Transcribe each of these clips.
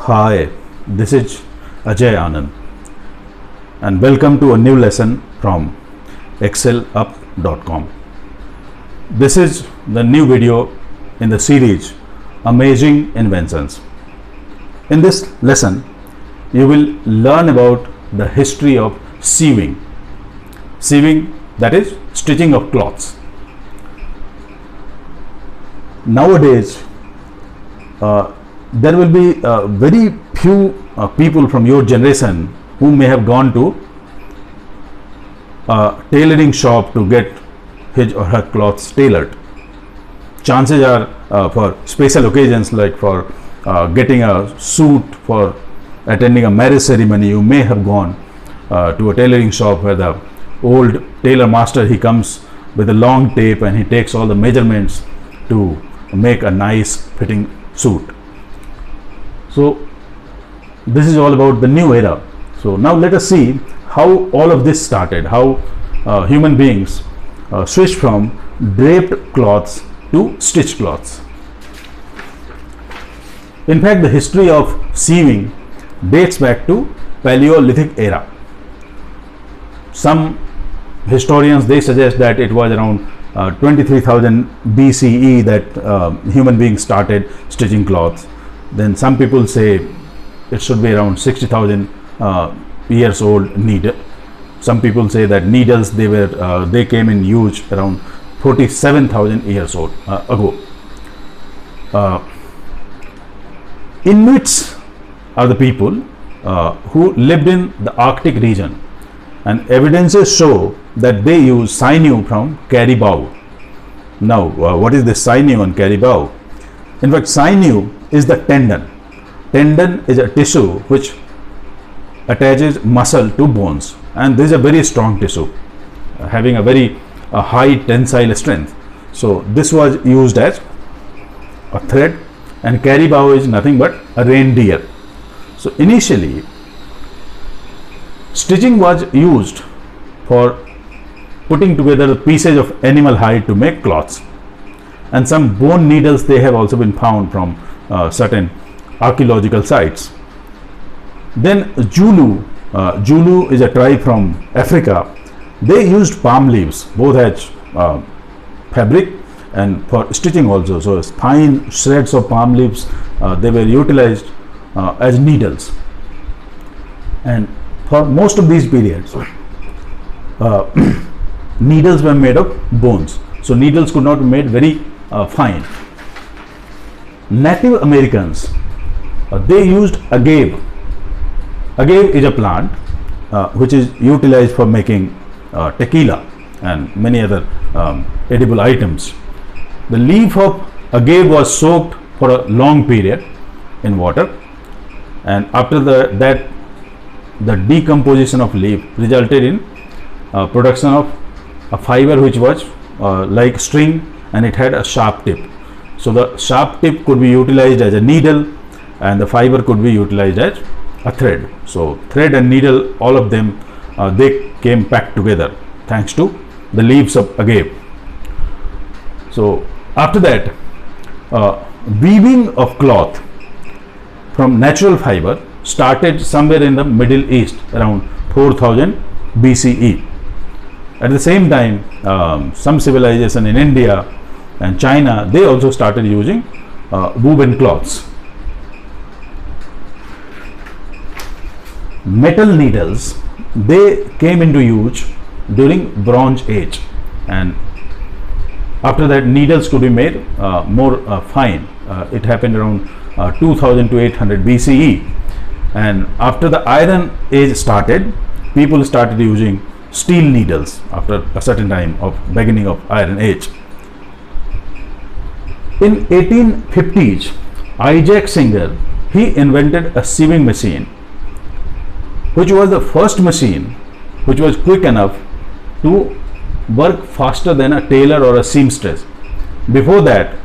Hi, this is Ajay Anand and welcome to a new lesson from excelup.com. This is the new video in the series Amazing Inventions. In this lesson, you will learn about the history of sewing. Sewing, that is stitching of cloths. Nowadays, there will be very few people from your generation who may have gone to a tailoring shop to get his or her clothes tailored. Chances are for special occasions like for getting a suit for attending a marriage ceremony, you may have gone to a tailoring shop where the old tailor master, he comes with a long tape and he takes all the measurements to make a nice fitting suit. So this is all about the new era. So now let us see how all of this started, how human beings switched from draped cloths to stitched cloths. In fact, the history of sewing dates back to Paleolithic era. Some historians, they suggest that it was around 23,000 BCE that human beings started stitching cloths. Then some people say it should be around 60,000 years old needle. Some people say that needles, they came in use around 47,000 years old ago. Inuits are the people who lived in the Arctic region, and evidences show that they use sinew from caribou. Now, what is the sinew and caribou? In fact, sinew is the tendon. Tendon is a tissue which attaches muscle to bones, and this is a very strong tissue having a very high tensile strength. So this was used as a thread, and caribou is nothing but a reindeer. So initially stitching was used for putting together the pieces of animal hide to make cloths, and some bone needles, they have also been found from certain archaeological sites. Then Zulu is a tribe from Africa. They used palm leaves both as fabric and for stitching also. So fine shreds of palm leaves, they were utilized as needles. And for most of these periods, needles were made of bones. So needles could not be made very fine. Native Americans, they used agave. Agave is a plant which is utilized for making tequila and many other edible items. The leaf of agave was soaked for a long period in water, and after that the decomposition of leaf resulted in production of a fiber which was like string, and it had a sharp tip. So the sharp tip could be utilized as a needle, and the fiber could be utilized as a thread. So thread and needle, all of them, they came packed together thanks to the leaves of agave. So after that, weaving of cloth from natural fiber started somewhere in the Middle East around 4000 BCE. At the same time, some civilization in India and China, they also started using woven cloths. Metal needles, they came into use during Bronze Age, and after that needles could be made more fine. It happened around 2000 to 800 BCE, and after the Iron Age started, people started using steel needles after a certain time of beginning of Iron Age. In 1850s, Isaac Singer, he invented a sewing machine, which was the first machine which was quick enough to work faster than a tailor or a seamstress. Before that,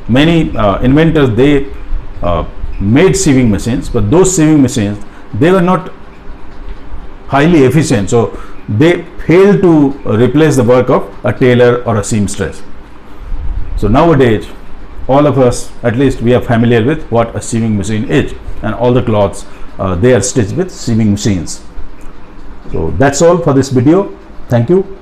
many inventors, they made sewing machines, but those sewing machines, they were not highly efficient, so they failed to replace the work of a tailor or a seamstress. So nowadays all of us, at least we are familiar with what a sewing machine is, and all the cloths they are stitched with sewing machines. So that's all for this video. Thank you.